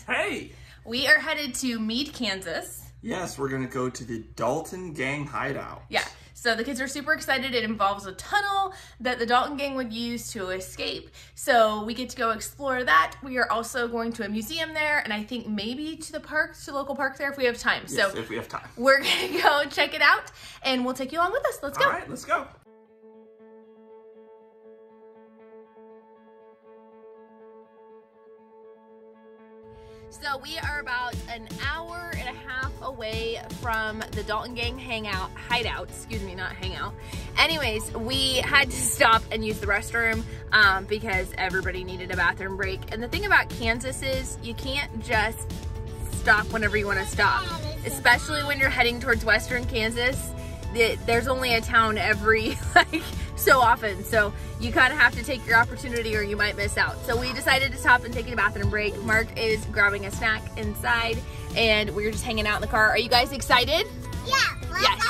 guys. Hey. We are headed to Mead, Kansas. Yes, we're going to go to the Dalton gang hideout. Yeah. So the kids are super excited. It involves a tunnel that the Dalton gang would use to escape. So we get to go explore that. We are also going to a museum there, and I think maybe to the park, to the local park there if we have time. Yes, so if we have time. We're going to go check it out, and we'll take you along with us. Let's go. All right, let's go. So we are about an hour and a half away from the Dalton gang hideout, excuse me, not hangout. Anyways, we had to stop and use the restroom because everybody needed a bathroom break. And the thing about Kansas is you can't just stop whenever you want to stop, especially when you're heading towards Western Kansas. There's only a town every so often, so you kind of have to take your opportunity or you might miss out. So we decided to stop and take a bathroom break. Mark is grabbing a snack inside and we're just hanging out in the car. Are you guys excited? Yeah, yes.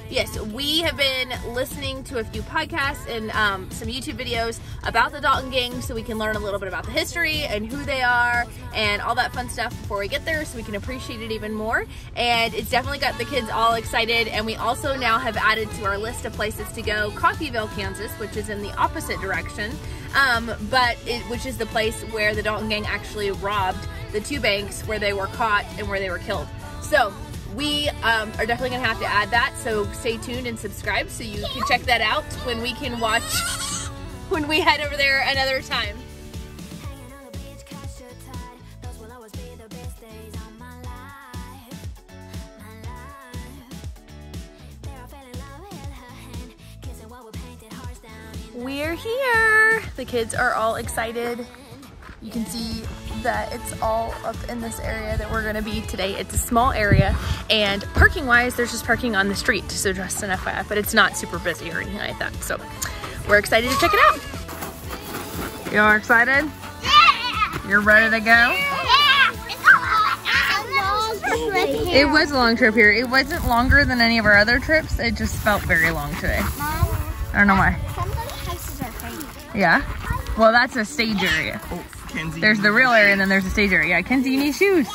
Yes, we have been listening to a few podcasts and some YouTube videos about the Dalton gang so we can learn a little bit about the history and who they are and all that fun stuff before we get there so we can appreciate it even more. And it's definitely got the kids all excited. And we also now have added to our list of places to go Coffeyville, Kansas, which is in the opposite direction, which is the place where the Dalton gang actually robbed the two banks where they were caught and where they were killed. So we are definitely gonna have to add that, so stay tuned and subscribe so you can check that out when we can watch, when we head over there another time. We're here! The kids are all excited. You can see that it's all up in this area that we're gonna be today. It's a small area, and parking wise, there's just parking on the street, so just an FYI, but it's not super busy or anything like that. So we're excited to check it out. You all excited? Yeah! You're ready to go? Yeah! It's a long trip here. It was a long trip here. It wasn't longer than any of our other trips. It just felt very long today. Mom, I don't know why. some of the houses are crazy. Yeah? Well, that's a stage area. Oh, Kenzie. There's the real area and then there's the stage area. Yeah, Kenzie, you need shoes.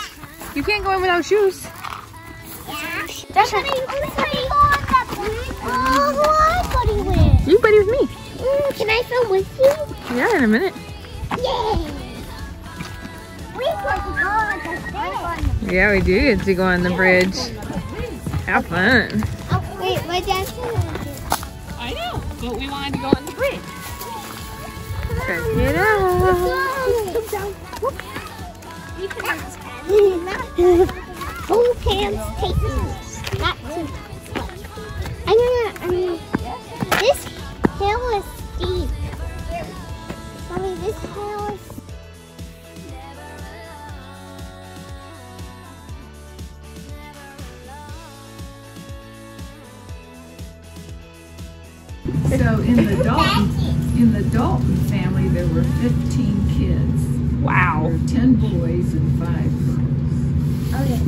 You can't go in without shoes. Yeah. That's right. Oh, buddy with. You buddy with me. Can I film with you? Yeah, in a minute. Yay! We get to go on the bridge. Yeah, we do get to go on the bridge. Have fun. Oh, wait, my dad's gonna do it. I know, but we wanted to go on the bridge. Check it out. Full pants taking, not too much. This hill is steep. Mommy, this hill is So in the Dalton family, there were 15 kids. Wow. There were 10 boys and 5 girls. okay.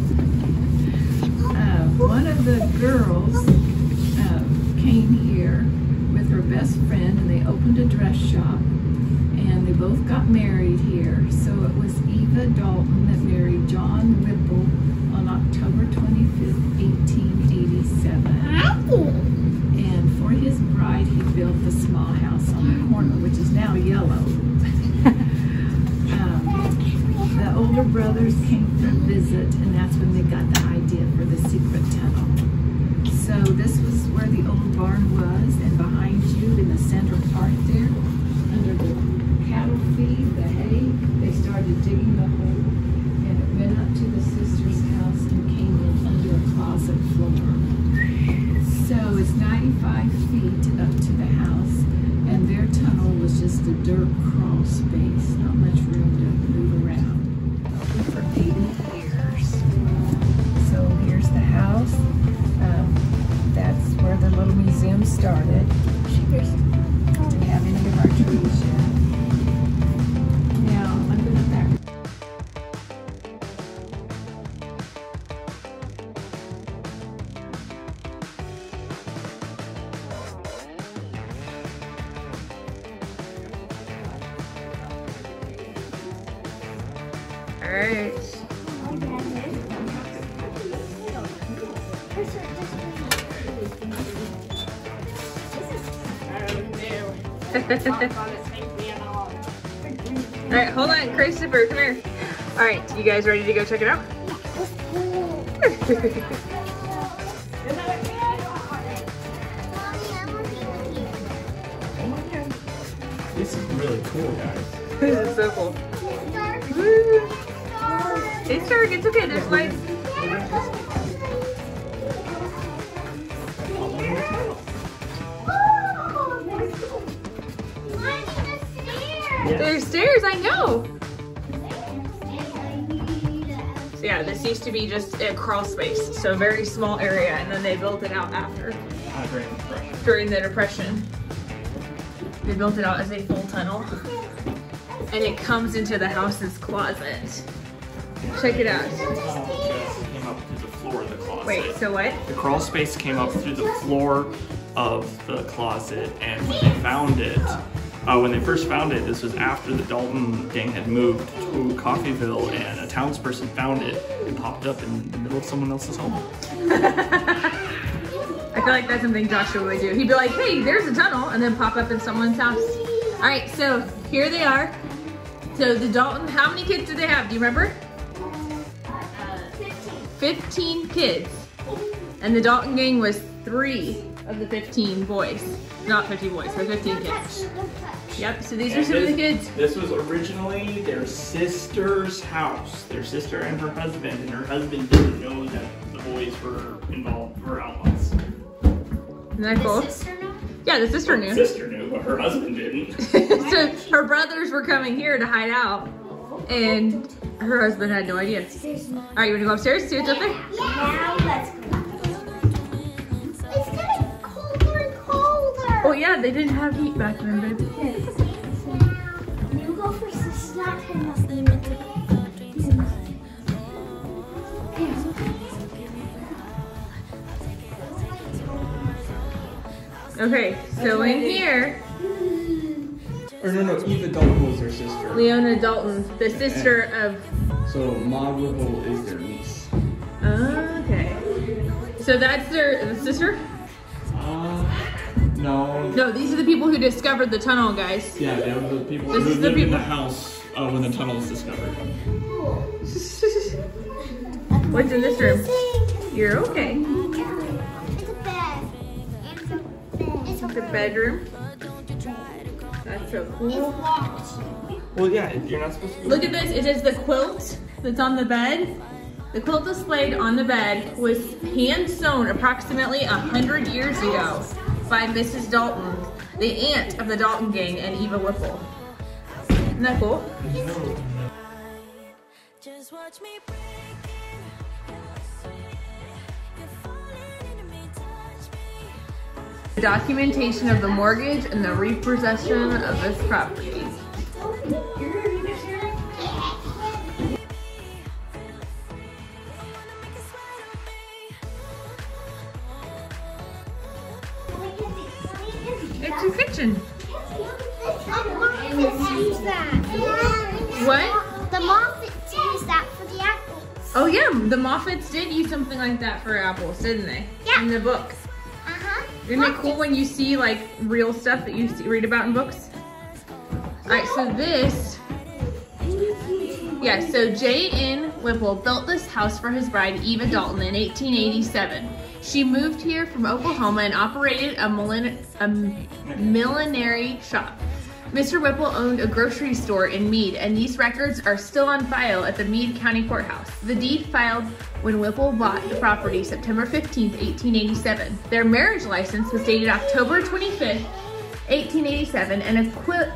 One of the girls came here with her best friend, and they opened a dress shop, and they both got married here. So it was Eva Dalton that married John Whipple on October 25th, 1887. And for his bride, he built the small house on the corner, which is now yellow. The older brothers came for a visit, and that's when they got the idea for the secret tunnel. So this was where the old barn was, and behind you in the center part there, under the cattle feed, the hay, they started digging the hole, and it went up to the sister's house and came in under a closet floor. So it's 95 feet up to the house, and their tunnel was just a dirt crawl space, not much room to move around. For 80 years. So here's the house. That's where the little museum started. Do we have any of our trees yet? right. All right, hold on, Christopher, come here. All right, you guys ready to go check it out? This is really cool, guys. This is so cool. It's dark, it's okay, there's lights. There's stairs, I know. So yeah, this used to be just a crawl space, so a very small area, and then they built it out after. During the Depression. They built it out as a full tunnel. And it comes into the house's closet. Check it out. Came up through the floor of the closet. Wait, so what? The crawl space came up through the floor of the closet, and when they found it, when they first found it, this was after the Dalton gang had moved to Coffeyville, and a townsperson found it and popped up in the middle of someone else's home. I feel like that's something Joshua would do. He'd be like, hey, there's a tunnel, and then pop up in someone's house. All right, so here they are. So the Dalton, how many kids did they have? Do you remember? 15 kids. And the Dalton gang was 3 of the 15 boys. Not 15 boys, but 15 kids. Yep, so these are some of the kids. This was originally their sister's house. Their sister and her husband didn't know that the boys were involved, were outlaws. Isn't that cool? Yeah, the sister knew. The sister knew, but her husband didn't. So her brothers were coming here to hide out, and her husband had no idea. All right, you want to go upstairs, see what's up there? Now let's go. It's getting colder and colder. Oh yeah, they didn't have heat back then, baby. You go first. This is not enough. Okay, so in here, Or no, Eva Dalton was their sister. Leona Dalton, the sister of. So Ma Whipple is their niece. Okay. So that's the sister? No. No, these are the people who discovered the tunnel, guys. Yeah, they were the people This who is the lived in people- the house when the tunnel was discovered. What's in this room? You're okay. It's a bed. It's a The bedroom. That's so cool. It's locked. Well, yeah, you're not supposed to. Look at this. It is the quilt that's on the bed. The quilt displayed on the bed was hand sewn approximately 100 years ago by Mrs. Dalton, the aunt of the Dalton gang and Eva Whipple. Isn't that cool? Just watch me breaking. You're falling into me, touch me. The documentation of the mortgage and the repossession of this property. It's your kitchen. What? The Moffats used that for the apples. Oh yeah, the Moffats did use something like that for apples, didn't they? Yeah. In the book. Uh-huh. Isn't it cool when you see like real stuff that you read about in books? Alright, so this, yeah, so J.N. Whipple built this house for his bride, Eva Dalton, in 1887. She moved here from Oklahoma and operated a millinery shop. Mr. Whipple owned a grocery store in Mead, and these records are still on file at the Mead County Courthouse. The deed filed when Whipple bought the property September 15th, 1887. Their marriage license was dated October 25th, 1887, and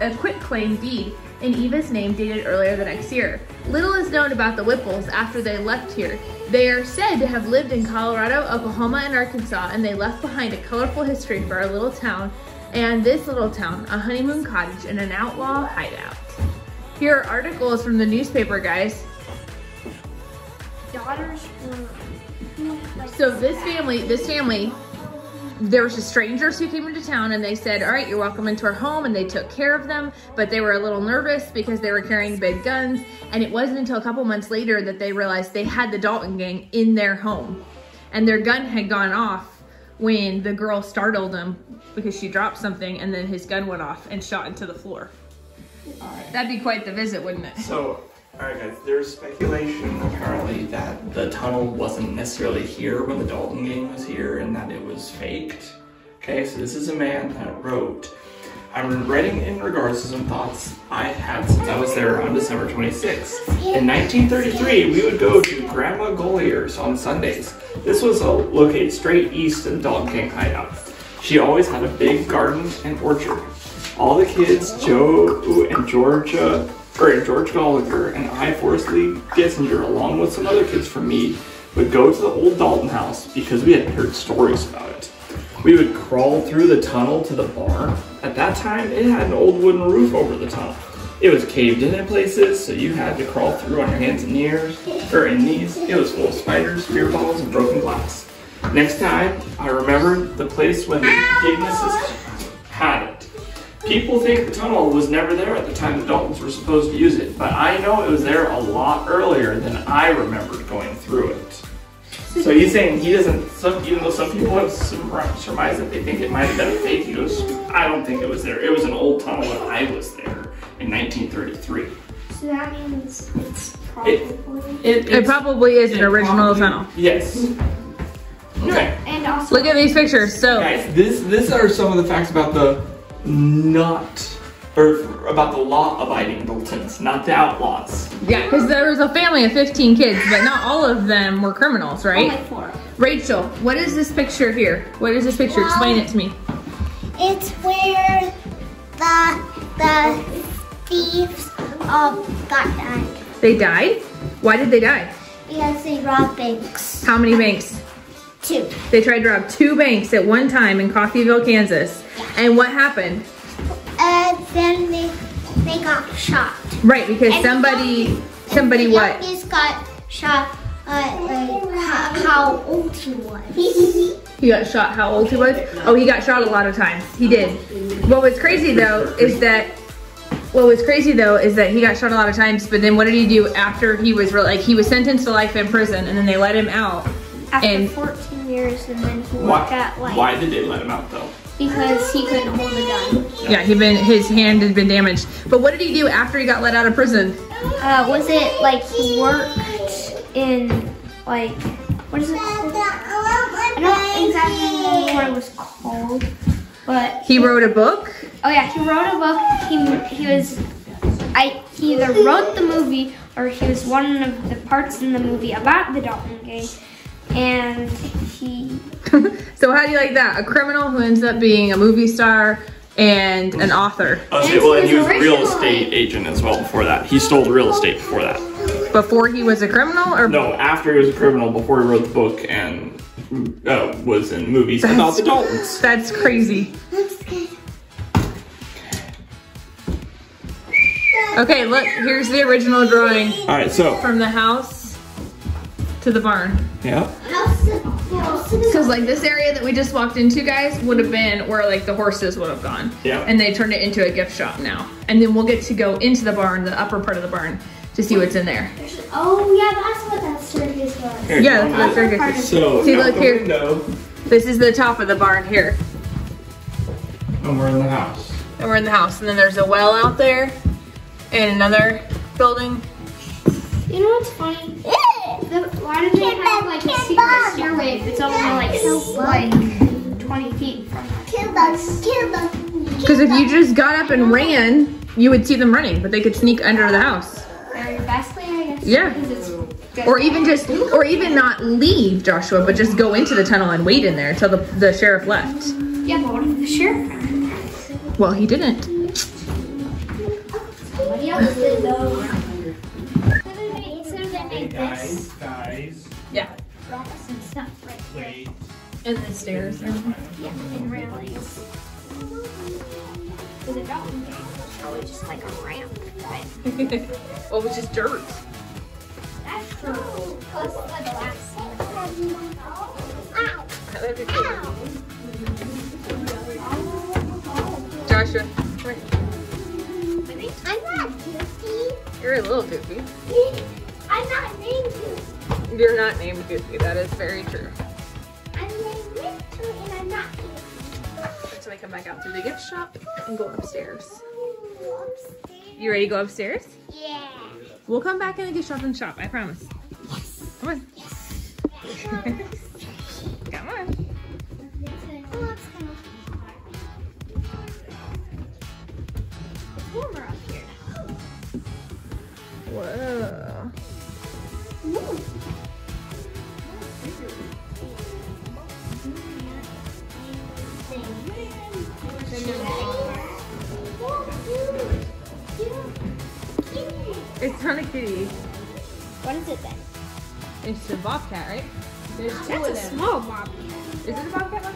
a quitclaim deed in Eva's name dated earlier the next year. Little is known about the Whipples after they left here. They are said to have lived in Colorado, Oklahoma, and Arkansas, and they left behind a colorful history for our little town, and this little town, a honeymoon cottage and an outlaw hideout. Here are articles from the newspaper, guys. Daughters were... So this family there was just strangers who came into town and they said, all right, you're welcome into our home, and they took care of them, but they were a little nervous because they were carrying big guns. And it wasn't until a couple months later that they realized they had the Dalton gang in their home, and their gun had gone off when the girl startled him because she dropped something, and then his gun went off and shot into the floor. All right. That'd be quite the visit, wouldn't it? So, alright guys, there's speculation apparently that the tunnel wasn't necessarily here when the Dalton gang was here and that it was faked. Okay, so this is a man that wrote, I'm writing in regards to some thoughts I had since I was there on December 26th. In 1933, we would go to Grandma Gollier's on Sundays. This was located straight east of the Dalton gang hideout. She always had a big garden and orchard. All the kids, Joe and George Gallagher and I, Forrest Lee Gissinger, along with some other kids from Mead, would go to the old Dalton house because we had heard stories about it. We would crawl through the tunnel to the barn. At that time, it had an old wooden roof over the tunnel. It was caved in places, so you had to crawl through on your hands and knees. It was full of spiders, beer bottles, and broken glass. Next time, I remember the place when the Gignesses had it. People think the tunnel was never there at the time the Daltons were supposed to use it, but I know it was there a lot earlier than I remembered going through it. So he's saying he doesn't, even though some people have surmised that they think it might have been a fake, he goes, I don't think it was there. It was an old tunnel when I was there in 1933. So that means it's probably... It probably is an original tunnel. Yes. Okay. And also... Look at these pictures. So guys, this are some of the facts about the about the law-abiding Daltons, not the outlaws. yeah, because there was a family of 15 kids, but not all of them were criminals, right? Only 4. Rachel, what is this picture here? What is this picture? Explain it to me. It's where the thieves all got died. They died? Why did they die? Because they robbed banks. How many banks? 2. They tried to rob 2 banks at one time in Coffeyville, Kansas. And what happened? Then they got shot. Right, because And somebody the what? youngest got shot how old he was. He got shot how old he was? Oh, he got shot a lot of times. He did. What was crazy though is that he got shot a lot of times, but then what did he do after he was he was sentenced to life in prison, and then they let him out. After 14 years, and then he worked at life. Why did they let him out though? Because he couldn't hold a gun. Yeah, his hand had been damaged. But what did he do after he got let out of prison? Was it like he worked in what is it called? I don't exactly know what it was called, but He wrote a book? oh yeah, he wrote a book. He either wrote the movie or he was one of the parts in the movie about the Dalton gang, and he. So how do you like that? A criminal who ends up being a movie star and an author. Okay, well, and he was a real estate agent as well before that. He stole real estate before that. Before he was a criminal, or No, after he was a criminal, before he wrote the book and was in movies about the Daltons. That's crazy. Okay, look, here's the original drawing All right, so from the house to the barn. yeah. Because like this area that we just walked into, guys, would have been where like the horses would have gone. Yeah. And they turned it into a gift shop now. And then we'll get to go into the barn, the upper part of the barn, to see what's in there. Oh yeah, that's what that circus was. Here, Yeah, John, that's very good. So See, out look the here. window, This is the top of the barn here. and we're in the house. And we're in the house. And then there's a well out there and another building. You know what's funny? Why did they have like a secret stairway if it's only like 20 feet from us? Because if you just got up and ran, you would see them running, but they could sneak under the house. Very fastly, I guess. Yeah. Because it's just Or even not leave, Joshua, but just go into the tunnel and wait in there until the sheriff left. Yeah, but what if the sheriff? Well, he didn't. Somebody else did though. Guys, Yeah. Rocks and stuff right there. wait. And the stairs. Yeah, and railings. With a dog. It's probably just like a ramp, but Well, it was just dirt. that's true. Plus the glass. Ow! That'd be cool. Joshua, come here. I'm not Goofy. You're a little goofy. I'm not named Goofy. You're not named Goofy. That is very true. I'm named Victor and I'm not Goofy. So I come back out through the gift shop and go upstairs. Upstairs. You ready to go upstairs? Yeah. We'll come back in the gift shop and shop. I promise. Come on. Come on. It's warmer up here. Whoa. It's not a kitty. What is it then? It's a bobcat, right? There's two That's of a them. small bobcat. Is it a bobcat one?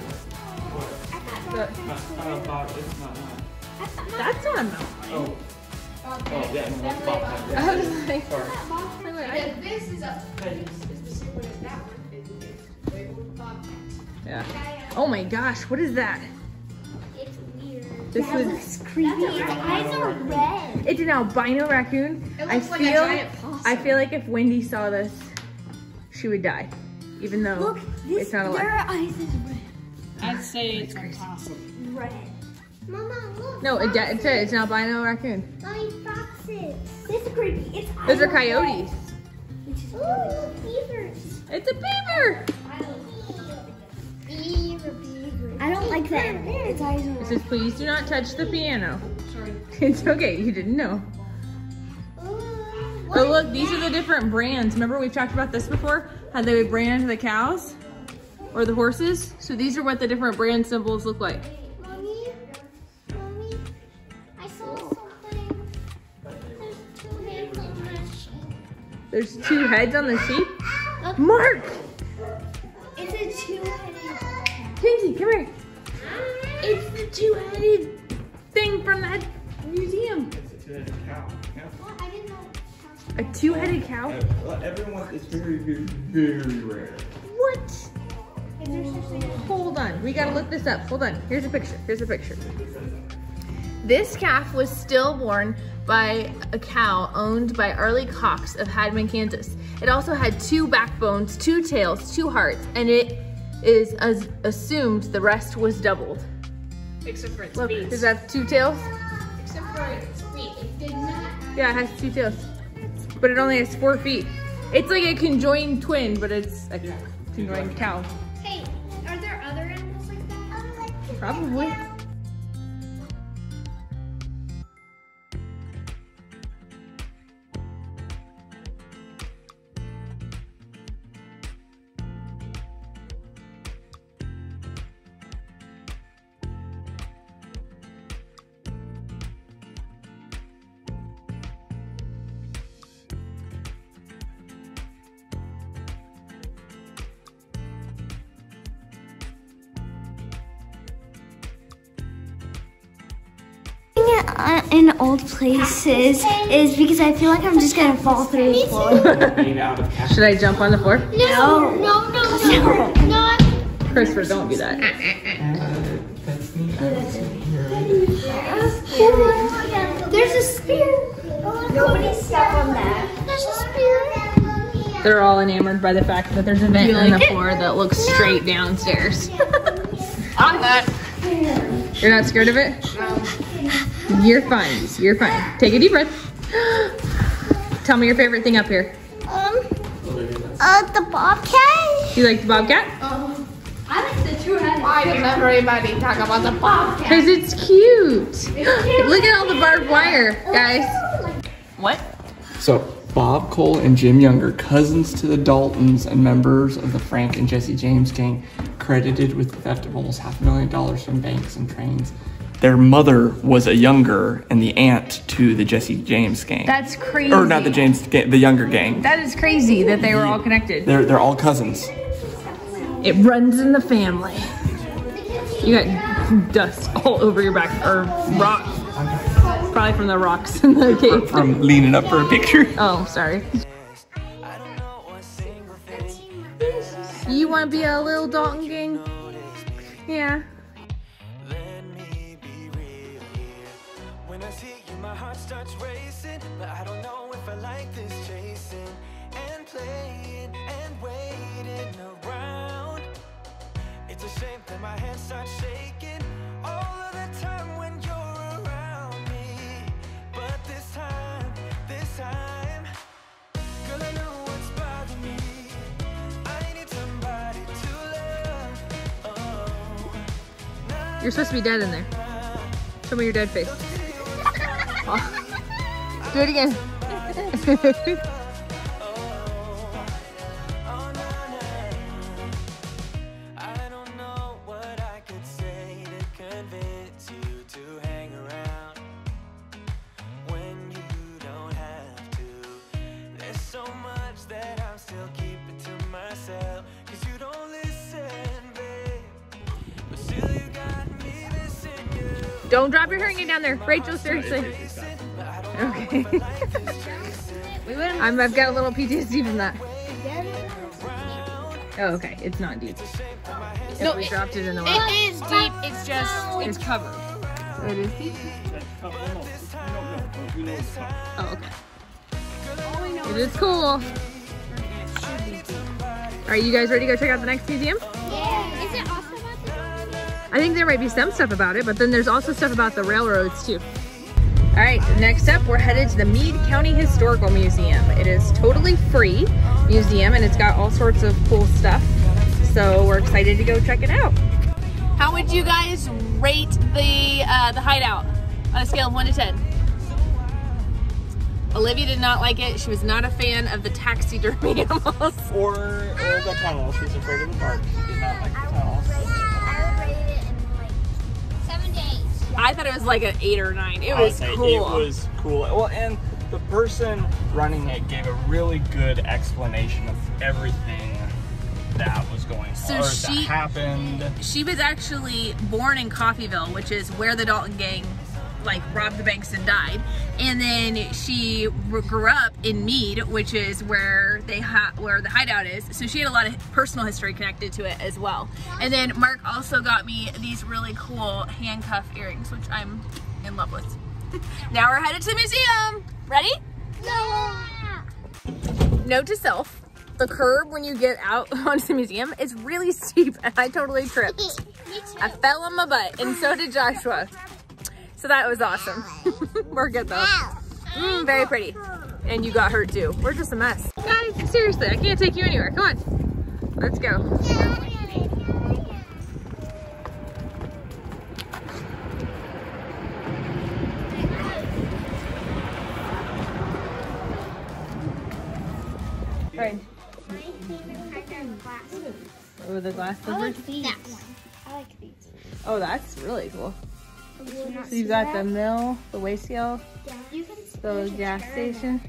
I thought The- bobcats were- It's not mine. I thought That's not a mountain. Oh. Oh, yeah, no, that's Bobcat. I was like, Sorry. This is the same one as that one. It's way more bobcat. yeah. Oh my gosh, what is that? it's weird. This That was- looks creepy. Its eyes are red. It's an albino raccoon. It I looks like a feel, giant possum. I feel like if Wendy saw this, she would die, even though Look, it's not alive. their eyes is red. I'd say it's impossible. Red. Mama, look. No, it's an albino raccoon. Mommy, foxes. This is creepy. Its eyes Those are red. coyotes. Which is ooh, beavers. It's a beaver. Beaver. I don't like that. Its eyes are It red. says, please do not touch the piano. Sorry. It's okay, you didn't know. But look, these are the different brands. Remember we've talked about this before? How they would brand the cows or the horses? So these are what the different brand symbols look like. Mommy, I saw something. There's two hands on the sheep. There's 2 heads on the sheep. Look, Mark! it's a two-headed. Kinsey, come here. It's the 2-headed thing from that museum. It's a 2-headed cow. Yeah. What? I didn't know. A 2-headed cow? Everyone, it's very, very, very rare. What? Is there such thing as Hold on, we gotta look this up. Hold on, here's a picture, here's a picture. This calf was stillborn by a cow owned by Arlie Cox of Hadman, Kansas. It also had 2 backbones, 2 tails, 2 hearts, and it is assumed the rest was doubled. Except for its Look, feet. does that have 2 tails? Except for its feet. It did not. Yeah, it has 2 tails. But it only has 4 feet. It's like a conjoined twin, but it's a conjoined cow. Hey, are there other animals like that? Probably. In old places is because I feel like I'm just gonna fall through the floor. Made out of cactus. Should I jump on the floor? No, not. Christopher, don't do that. There's a spear. Nobody step on that. There's a spear. They're all enamored by the fact that there's a vent in the floor that looks straight downstairs. I'm not. You're not scared of it? You're fine. You're fine. Take a deep breath. Tell me your favorite thing up here. The bobcat. You like the bobcat? I like the two-headed. Why does everybody talk about the bobcat? Because it's cute. Look at all the barbed wire, guys. What? So, Bob Cole and Jim Younger, cousins to the Daltons and members of the Frank and Jesse James gang, credited with the theft of almost $500,000 from banks and trains. Their mother was a Younger and the aunt to the Jesse James gang. That's crazy. Or not the James, the Younger gang. That is crazy that they were all connected. They're all cousins. It runs in the family. You got dust all over your back, or rocks. Probably from the rocks in the cave. From leaning up for a picture. Oh, sorry. You want to be a little Dalton gang? Yeah. Let me be real here. When I see you, my heart starts racing, but I don't know if I like this chasing and playing and waiting around. It's a shame that my hands start shaking all of the time when you're around me. But this time, girl, I know what's bothering me. I need somebody to love. Oh, You're supposed to be dead in there. Show me your dead face. Oh. Do it again. I don't know what I could say to convince you to hang around when you don't have to. There's so much that I'm still keeping to myself, 'cause you don't listen, babe. But still you got me missing you. Don't drop your hearing aid down there. Rachel, seriously. Okay. I've got a little PTSD from that. Oh, okay. It's not deep. No, we dropped it in the water. It is deep. It's just it's covered. It is deep. Oh, okay. It is cool. All right, you guys ready to go check out the next museum? Yeah. Is it also about the I think there might be some stuff about it, but then there's also stuff about the railroads too. All right, next up, we're headed to the Mead County Historical Museum. It is totally free museum and it's got all sorts of cool stuff. So we're excited to go check it out. How would you guys rate the hideout on a scale of 1 to 10? Olivia did not like it. She was not a fan of the taxidermy animals. Or the tunnel. She's afraid of the dark. She did not like the tunnels. I would rate it in like 7 to 8. I thought it was like an 8 or 9. It was cool. It was cool. Well, and the person running it gave a really good explanation of everything that was going on, that happened. She was actually born in Coffeyville, which is where the Dalton gang like robbed the banks and died, and then she grew up in Mead, which is where where the hideout is. So she had a lot of personal history connected to it as well. And then Mark also got me these really cool handcuff earrings, which I'm in love with. Now we're headed to the museum. Ready? Yeah. Note to self: the curb when you get out onto the museum is really steep, and I totally tripped. I fell on my butt, and so did Joshua. So that was awesome. We're good though. Very pretty. And you got hurt too. We're just a mess. Guys, seriously, I can't take you anywhere. Come on. Let's go. Right. Oh, the glass slippers? I like these. That one. I like these. Oh, that's really cool. So you've got the mill, the weigh scale, You can the gas station,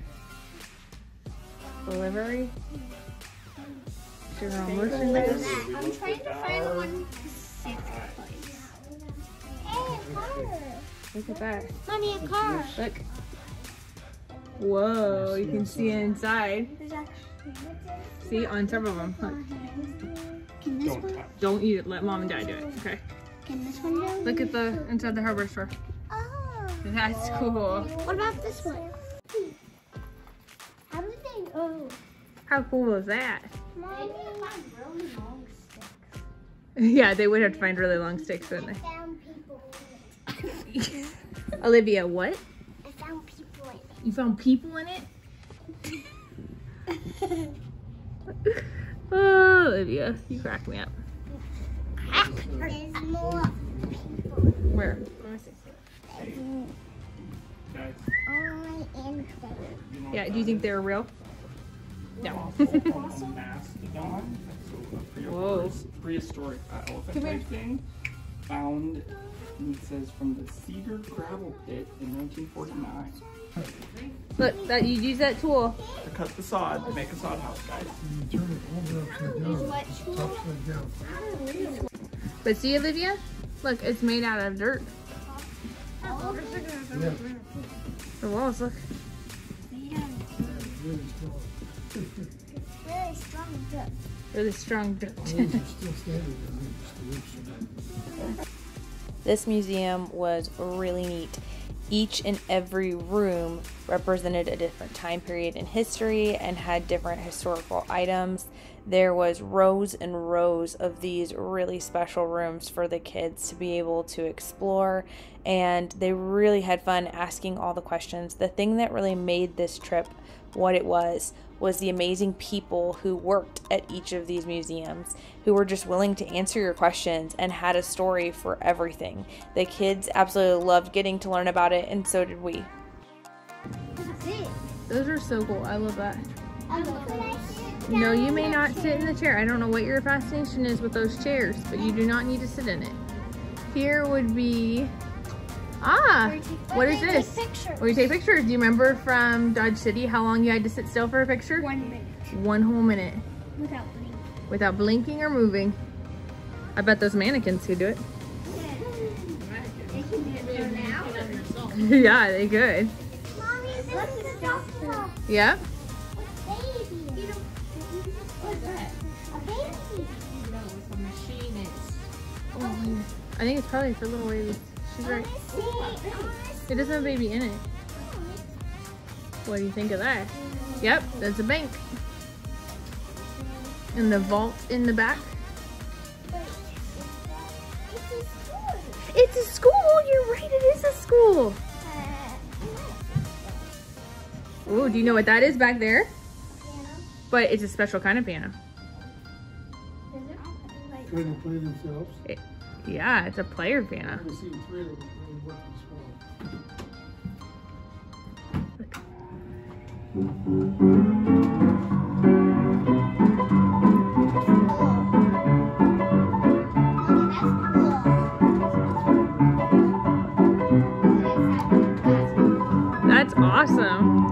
the livery, general merchandise. I'm trying to find one specific place. Hey, a car. Look at that. Mommy, a car. Look. Whoa, you can see inside. See, on some of them. Look. Can this one? Don't eat it. Let mom and dad do it. Okay. Can this one go? Look at the inside the hardware store. Oh. That's cool. What about this one? How did they go? How cool was that? Mommy, find really long sticks. Yeah, they would have to find really long sticks, wouldn't I found people in they? Olivia, what? it. I found people in it. You found people in it? Oh, Olivia, you crack me up. There's more people. Where? Let me see. Only in there. Yeah, do you think they're real? No. Whoa. Prehistoric elephant type thing found, and it says from the Cedar gravel pit in 1949. Look, that you use that tool. To cut the sod to make a sod house, guys. But see, Olivia? Look, it's made out of dirt. The walls, look. Really strong dirt. Really strong dirt. This museum was really neat. Each and every room represented a different time period in history and had different historical items. There was rows and rows of these really special rooms for the kids to be able to explore, and they really had fun asking all the questions. The thing that really made this trip what it was the amazing people who worked at each of these museums, who were just willing to answer your questions and had a story for everything. The kids absolutely loved getting to learn about it, and so did we. Those are so cool. I love that. I love that. No, you may not sit in the chair. I don't know what your fascination is with those chairs, but you do not need to sit in it. Here would be, what is this? Where you take pictures. Do you remember from Dodge City how long you had to sit still for a picture? 1 minute. 1 whole minute. Without blinking. Without blinking or moving. I bet those mannequins could do it. They can do it for now. Yeah, they could. Mommy, this is a doctor. Yeah? Baby. What's that? A baby. No, it's a machine. I think it's probably for little babies. She's right. It doesn't have a baby in it. What do you think of that? Yep, that's a bank. And the vault in the back. It's a school! You're right, it is a school! Ooh, do you know what that is back there? But it's a special kind of piano. Trying to play themselves. Yeah, it's a player piano. I've never seen 3 of them really work this Oh, That's awesome.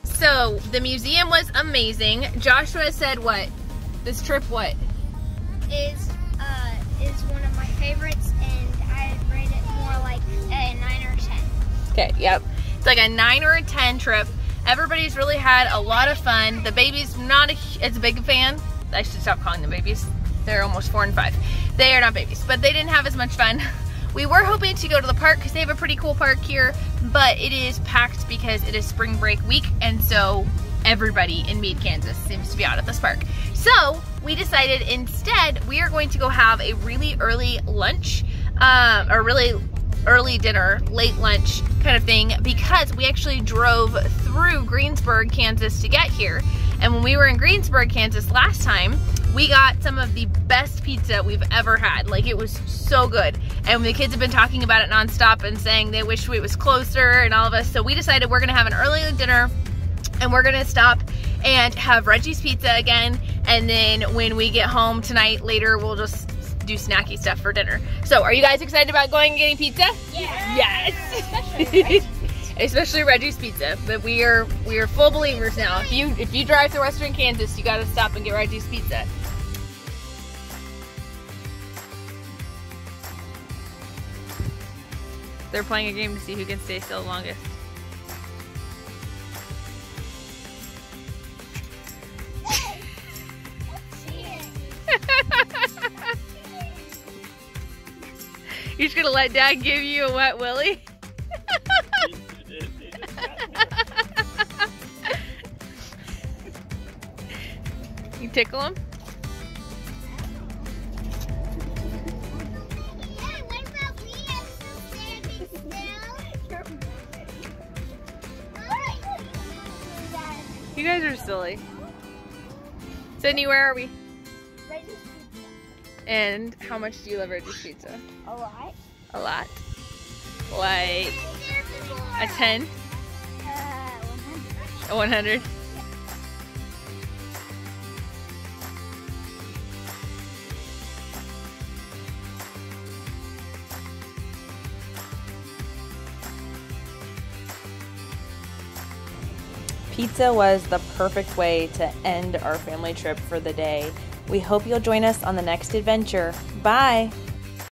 So the museum was amazing. Joshua said what? This trip what? Is one of my favorites, and I'd rate it more like a 9 or 10. Okay, yep. It's like a 9 or a 10 trip. Everybody's really had a lot of fun. The baby's not as big a fan. I should stop calling them babies. They're almost 4 and 5. They are not babies, but they didn't have as much fun. We were hoping to go to the park because they have a pretty cool park here, but it is packed because it is spring break week, and so everybody in Mead, Kansas seems to be out at this park. So we decided instead we are going to go have a really early lunch, or really early dinner, late lunch kind of thing, because we actually drove through Greensburg, Kansas to get here. And when we were in Greensburg, Kansas last time, we got some of the best pizza we've ever had. Like, it was so good. And the kids have been talking about it nonstop and saying they wish it was closer and all of us. So we decided we're gonna have an early dinner and we're gonna stop and have Reggie's Pizza again. And then when we get home tonight, later, we'll just do snacky stuff for dinner. So are you guys excited about going and getting pizza? Yeah. Yes. Especially Reggie's Pizza. But we are full believers now. If you drive to Western Kansas, you gotta stop and get Reggie's Pizza. They're playing a game to see who can stay still the longest. You're just gonna let Dad give you a wet willy? You tickle him? Yeah, what about me? I'm still standing still. You guys are silly. Sydney, where are we? And how much do you love Reggie's Pizza? A lot. A lot. Like a 10? 100. A 100? Pizza was the perfect way to end our family trip for the day. We hope you'll join us on the next adventure. Bye!